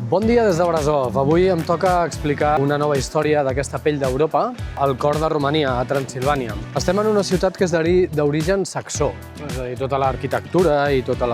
Bon dia des de Brasov. Avui em toca explicar una nova història d'aquesta pell d'Europa, al cor de Romania, a Transilvània. Estem en una ciutat que és d'origen saxó, és a dir, tota l'arquitectura i tota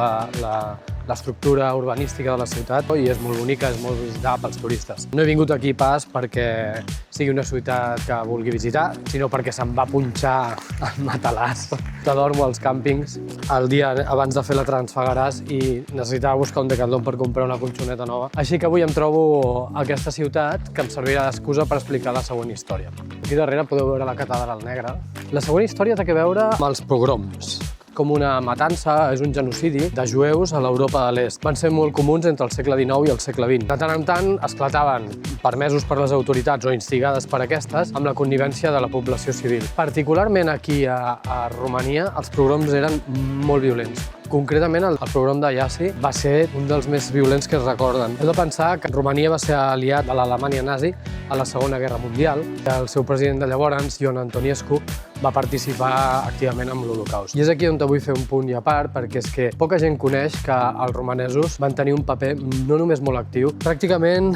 l'estructura urbanística de la ciutat, i és molt bonica, és molt visitada pels turistes. No he vingut aquí pas perquè sigui una ciutat que vulgui visitar, sinó perquè se'm va punxar el matalàs que dormo als càmpings el dia abans de fer la Transfagaràs i necessitava buscar un Decathlon per comprar una colxoneta nova. Així que avui em trobo a aquesta ciutat que em servirà d'excusa per explicar la següent història. Aquí darrere podeu veure la Catedral Negra. La següent història té a veure amb els pogroms, com una matança, és un genocidi de jueus a l'Europa de l'Est. Van ser molt comuns entre el segle XIX i el segle XX. De tant en tant esclataven, permesos per les autoritats o instigades per aquestes, amb la connivència de la població civil. Particularment aquí a Romania, els pogroms eren molt violents. Concretament, el pogrom de Iași va ser un dels més violents que es recorden. Heu de pensar que Romania va ser aliat de l'Alemanya nazi a la Segona Guerra Mundial. El seu president de llavors, Ion Antonescu, va participar activament en l'Holocaust. I és aquí on vull fer un punt i a part, perquè és que poca gent coneix que els romanesos van tenir un paper no només molt actiu. Pràcticament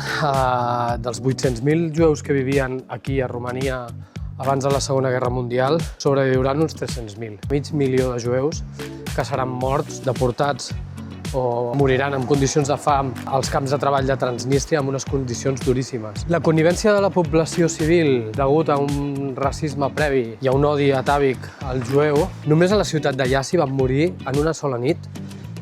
dels 800.000 jueus que vivien aquí a Romania abans de la Segona Guerra Mundial, sobreviuran uns 300.000. Mig milió de jueus que seran morts, deportats o moriran en condicions de fam als camps de treball de Transnístria amb unes condicions duríssimes. La connivència de la població civil degut a un racisme previ i a un odi atàvic al jueu, només a la ciutat de Iași van morir en una sola nit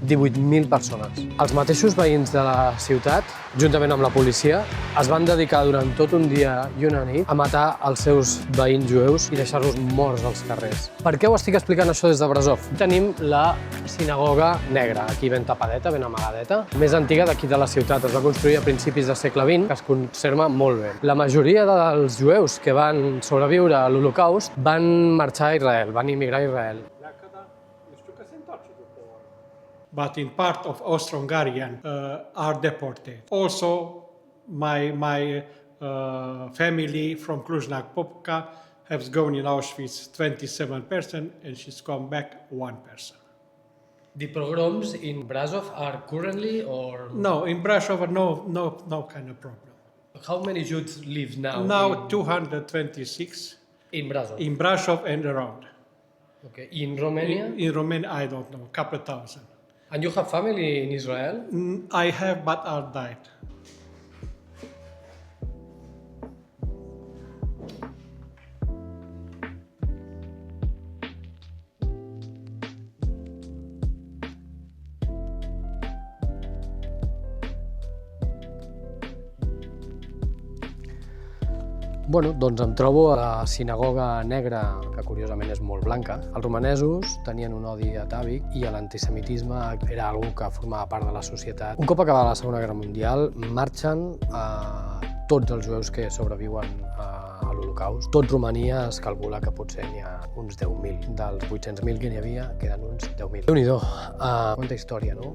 18.000 persones. Els mateixos veïns de la ciutat, juntament amb la policia, es van dedicar durant tot un dia i una nit a matar els seus veïns jueus i deixar-los morts als carrers. Per què ho estic explicant això des de Brasov? Tenim la sinagoga negra, aquí ben tapadeta, ben amagadeta, més antiga d'aquí de la ciutat. Es va construir a principis del segle XX, que es conserva molt bé. La majoria dels jueus que van sobreviure a l'Holocaust van marxar a Israel, van immigrar a Israel. But in part of Austro-Hungarian are deported. Also, my family from Cluj-Napoca has gone in Auschwitz 27% and she's come back 1%. The pogroms in Brasov are currently or... No, in Brasov, no kind of problem. How many Jews live now? Now 226 in Brasov. in Brasov and around. Okay. In Romania? In Romania, I don't know, a couple thousand. And you have family in Israel? I have, but all died. Bueno, doncs em trobo a la sinagoga negra, que curiosament és molt blanca. Els romanesos tenien un odi atàvic i l'antisemitisme era algo que formava part de la societat. Un cop acabada la Segona Guerra Mundial, marxen tots els jueus que sobreviuen a l'Holocaust. Tot Romania es calcula que potser n'hi ha uns 10.000. Dels 800.000 que n'hi havia, queden uns 10.000. Déu-n'hi-do, quanta història, no?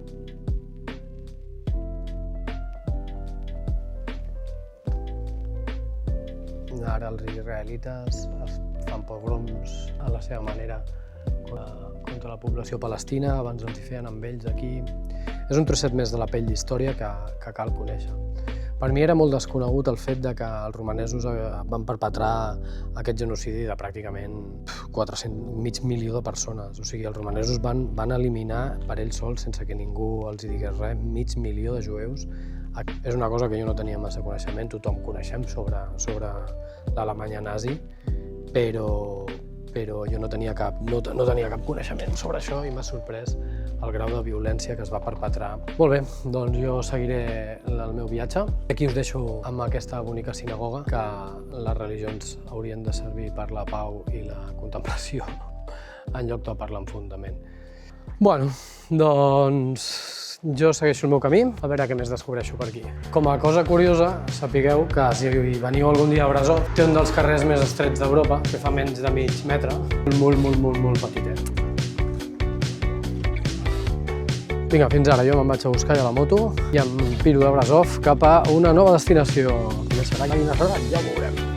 Ara els israelites fan pogroms a la seva manera contra la població palestina, abans els hi feien amb ells aquí. És un trosset més de la pell d'història que cal conèixer. Per mi era molt desconegut el fet que els romanesos van perpetrar aquest genocidi de pràcticament mig milió de persones. O sigui, els romanesos van eliminar per ells sols, sense que ningú els digués res, mig milió de jueus. És una cosa que jo no tenia massa coneixement, tothom coneixem sobre l'Alemanya nazi, però jo no tenia cap coneixement sobre això i m'ha sorprès el grau de violència que es va perpetrar. Molt bé, doncs jo seguiré el meu viatge. Aquí us deixo amb aquesta bonica sinagoga, que les religions haurien de servir per la pau i la contemplació en lloc de per l'enfrontament. Bueno, doncs jo segueixo el meu camí, a veure què més descobreixo per aquí. Com a cosa curiosa, sapigueu que si veniu algun dia a Brasov, té un dels carrers més estrets d'Europa, que fa menys de mig metre, molt petitet. Vinga, fins ara, jo me'n vaig a buscar ja la moto i em piro de Brasov cap a una nova destinació. Quina serà? Ja ho veurem.